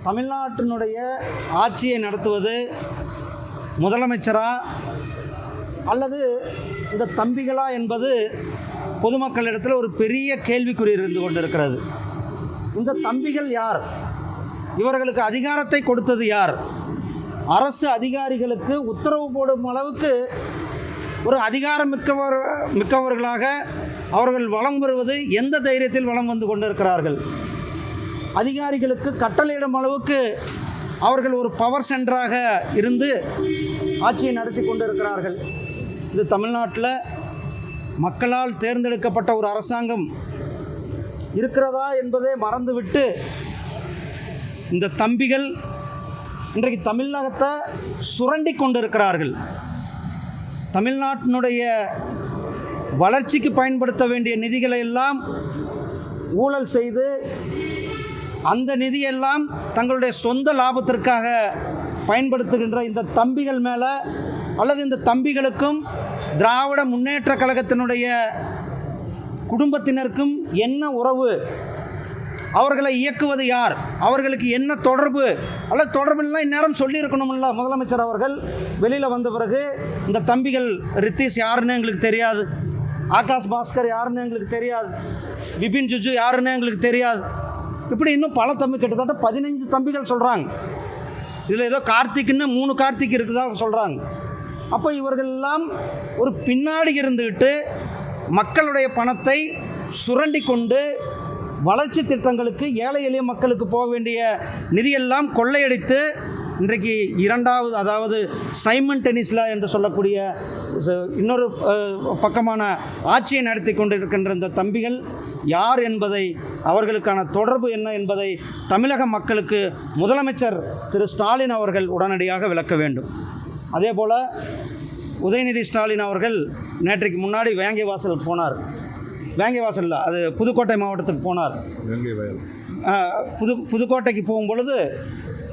தமிழ்நாட்டினுடைய ஆட்சியை நடத்துவது முதலமைச்சரா அல்லது இந்த தம்பிகளா என்பது பொதுமக்களிடத்தில் ஒரு பெரிய கேள்விக்குறி இருந்து கொண்டிருக்கிறது. இந்த தம்பிகள் யார்? இவர்களுக்கு அதிகாரத்தை கொடுத்தது யார்? அரசு அதிகாரிகளுக்கு உத்தரவு போடும் அளவுக்கு ஒரு அதிகாரம் மிக்கவர்களாக அவர்கள் வலம் வருவது எந்த தைரியத்தில் வலம் வந்து கொண்டிருக்கிறார்கள்? அதிகாரிகளுக்கு கட்டளையிடும் அளவுக்கு அவர்கள் ஒரு பவர் சென்டராக இருந்து ஆட்சியை நடத்தி கொண்டிருக்கிறார்கள். இது தமிழ்நாட்டில் மக்களால் தேர்ந்தெடுக்கப்பட்ட ஒரு அரசாங்கம் இருக்கிறதா என்பதை மறந்துவிட்டு இந்த தம்பிகள் இன்றைக்கு தமிழகத்தை சுரண்டி கொண்டிருக்கிறார்கள். தமிழ்நாட்டினுடைய வளர்ச்சிக்கு பயன்படுத்த வேண்டிய நிதிகளை எல்லாம் ஊழல் செய்து அந்த நிதியெல்லாம் தங்களுடைய சொந்த லாபத்திற்காக பயன்படுத்துகின்ற இந்த தம்பிகள் மேலே அல்லது இந்த தம்பிகளுக்கும் திராவிட முன்னேற்ற கழகத்தினுடைய குடும்பத்தினருக்கும் என்ன உறவு? அவர்களை இயக்குவது யார்? அவர்களுக்கு என்ன தொடர்பு? அல்லது தொடர்புலாம் இந்நேரம் சொல்லியிருக்கணும்ல முதலமைச்சர் அவர்கள். வெளியில் வந்த பிறகு இந்த தம்பிகள் ரித்தீஷ் யாருன்னு எங்களுக்கு தெரியாது, ஆகாஷ் பாஸ்கர் யாருன்னு எங்களுக்கு தெரியாது, விபின் ஜுஜு யாருன்னு எங்களுக்கு தெரியாது, இப்படி இன்னும் பல தம்பி, கிட்டத்தட்ட 15 தம்பிகள் சொல்கிறாங்க. இதில் ஏதோ கார்த்திக்னு 3 கார்த்திக் இருக்குதாக சொல்கிறாங்க. அப்போ இவர்கள் எல்லாம் ஒரு பின்னாடி இருந்துக்கிட்டு மக்களுடைய பணத்தை சுரண்டி கொண்டு வளர்ச்சி திட்டங்களுக்கு, ஏழை எளிய மக்களுக்கு போக வேண்டிய நிதியெல்லாம் கொள்ளையடித்து இன்றைக்கு இரண்டாவது, அதாவது சைமல்டேனியஸ்லா என்று சொல்லக்கூடிய இன்னொரு பக்கமான ஆட்சியை நடத்தி கொண்டிருக்கின்ற இந்த தம்பிகள் யார் என்பதை, அவர்களுக்கான தொடர்பு என்ன என்பதை தமிழக மக்களுக்கு முதலமைச்சர் திரு ஸ்டாலின் அவர்கள் உடனடியாக விளக்க வேண்டும். அதே போல் உதயநிதி ஸ்டாலின் அவர்கள் நேற்றைக்கு முன்னாடி வேங்கிவாசல் போனார். வேங்கிவாசலில் அது புதுக்கோட்டை மாவட்டத்துக்கு போனார். புதுக்கோட்டைக்கு போகும்பொழுது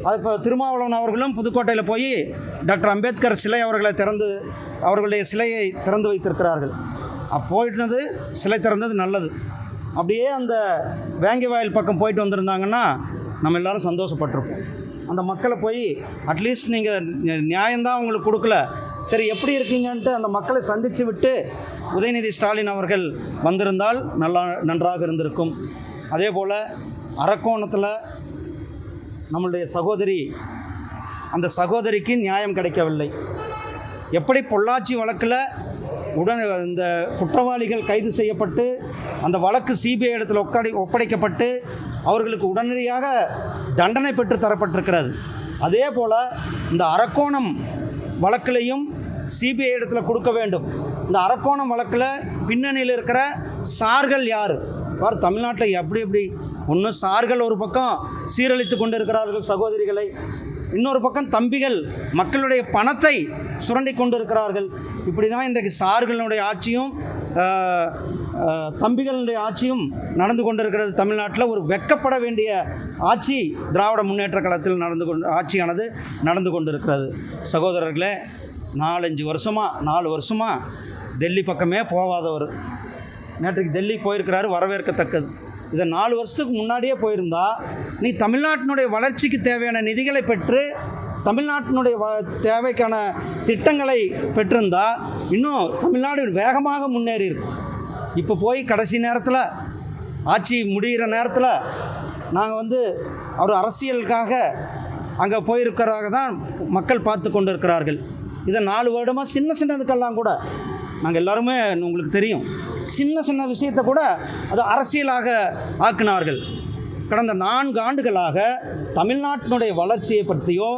அது இப்போ திருமாவளவன் அவர்களும் புதுக்கோட்டையில் போய் டாக்டர் அம்பேத்கர் சிலை அவர்களுடைய சிலையை திறந்து வைத்திருக்கிறார்கள். போயிட்டுனது, சிலை திறந்தது நல்லது. அப்படியே அந்த வேங்கிவாயில் பக்கம் போயிட்டு வந்திருந்தாங்கன்னா நம்ம எல்லோரும் சந்தோஷப்பட்டிருப்போம். அந்த மக்களை போய் அட்லீஸ்ட் நீங்கள் நியாயம்தான் உங்களுக்கு கொடுக்கல, சரி எப்படி இருக்கீங்கன்ட்டு அந்த மக்களை சந்தித்து விட்டு உதயநிதி ஸ்டாலின் அவர்கள் வந்திருந்தால் நன்றாக இருந்திருக்கும். அதே போல் அரக்கோணத்தில் நம்மளுடைய சகோதரி, அந்த சகோதரிக்கு நியாயம் கிடைக்கவில்லை. எப்படி பொள்ளாச்சி வழக்கில் இந்த குற்றவாளிகள் கைது செய்யப்பட்டு அந்த வழக்கு சிபிஐ இடத்துல ஒப்படைக்கப்பட்டு அவர்களுக்கு உடனடியாக தண்டனை பெற்று தரப்பட்டிருக்கிறது. அதே போல் இந்த அரக்கோணம் வழக்கிலையும் சிபிஐ இடத்துல கொடுக்க வேண்டும். இந்த அரக்கோணம் வழக்கில் பின்னணியில் இருக்கிற சார்கள் யார்? தமிழ்நாட்டில் எப்படி ஒன்றும் சார்கள் ஒரு பக்கம் சீரழித்து கொண்டு இருக்கிறார்கள் சகோதரிகளை, இன்னொரு பக்கம் தம்பிகள் மக்களுடைய பணத்தை சுரண்டி கொண்டு இருக்கிறார்கள். இப்படி தான் இன்றைக்கு சார்களுடைய ஆட்சியும் தம்பிகளுடைய ஆட்சியும் நடந்து கொண்டிருக்கிறது. தமிழ்நாட்டில் ஒரு வெட்கப்பட வேண்டிய ஆட்சி திராவிட முன்னேற்ற கழகத்தில் ஆட்சியானது நடந்து கொண்டிருக்கிறது. சகோதரர்களே, 4 வருஷமாக டெல்லி பக்கமே போகாதவர் நேற்றைக்கு டெல்லி போயிருக்கிறாரு, வரவேற்கத்தக்கது. இதை 4 வருஷத்துக்கு முன்னாடியே போயிருந்தா நீ தமிழ்நாட்டினுடைய வளர்ச்சிக்கு தேவையான நிதிகளை பெற்று தமிழ்நாட்டினுடைய தேவைக்கான திட்டங்களை பெற்றிருந்தா இன்னும் தமிழ்நாடு வேகமாக முன்னேறி இருக்கும். இப்போ போய் கடைசி நேரத்தில், ஆட்சி முடிகிற நேரத்தில் நாங்கள் அவர் அரசியலுக்காக அங்கே போயிருக்கிறதாக தான் மக்கள் பார்த்து கொண்டு இருக்கிறார்கள். இதை 4 வருடமாக சின்னதுக்கெல்லாம் கூட நாங்கள் எல்லாருமே உங்களுக்கு தெரியும், சின்ன விஷயத்தை கூட அது அரசியலாக ஆக்கினார்கள். கடந்த 4 ஆண்டுகளாக தமிழ்நாட்டினுடைய வளர்ச்சியை பற்றியோ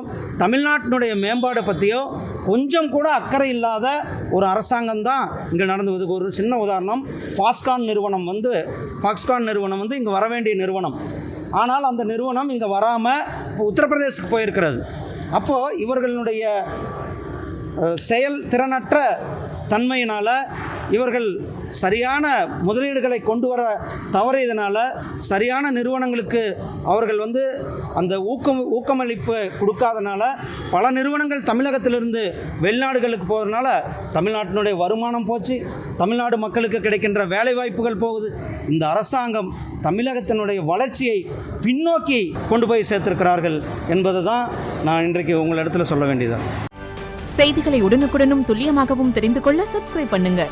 தமிழ்நாட்டினுடைய மேம்பாடை பற்றியோ கொஞ்சம் கூட அக்கறை இல்லாத ஒரு அரசாங்கம் தான் இங்கே நடந்தது. ஒரு சின்ன உதாரணம், ஃபாக்ஸ்கான் நிறுவனம் இங்கே வர வேண்டிய நிறுவனம். ஆனால் அந்த நிறுவனம் இங்கே வராமல் இப்போ உத்தரப்பிரதேசத்துக்கு போயிருக்கிறது. அப்போது இவர்களுடைய செயல் திறனற்ற தன்மையினால் இவர்கள் சரியான முதலீடுகளை கொண்டு வர தவறியதனால சரியான நிறுவனங்களுக்கு அவர்கள் அந்த ஊக்கமளிப்பு கொடுக்காதனால பல நிறுவனங்கள் தமிழகத்திலிருந்து வெளிநாடுகளுக்கு போகிறதுனால தமிழ்நாட்டினுடைய வருமானம் போச்சு, தமிழ்நாடு மக்களுக்கு கிடைக்கின்ற வேலைவாய்ப்புகள் போகுது. இந்த அரசாங்கம் தமிழகத்தினுடைய வளர்ச்சியை பின்னோக்கி கொண்டு போய் சேர்த்திருக்கிறார்கள் என்பது தான் நான் இன்றைக்கு உங்களிடத்தில் சொல்ல வேண்டியது. செய்திகளை உடனுக்குடனும் துல்லியமாகவும் தெரிந்து கொள்ள சப்ஸ்கிரைப் பண்ணுங்க.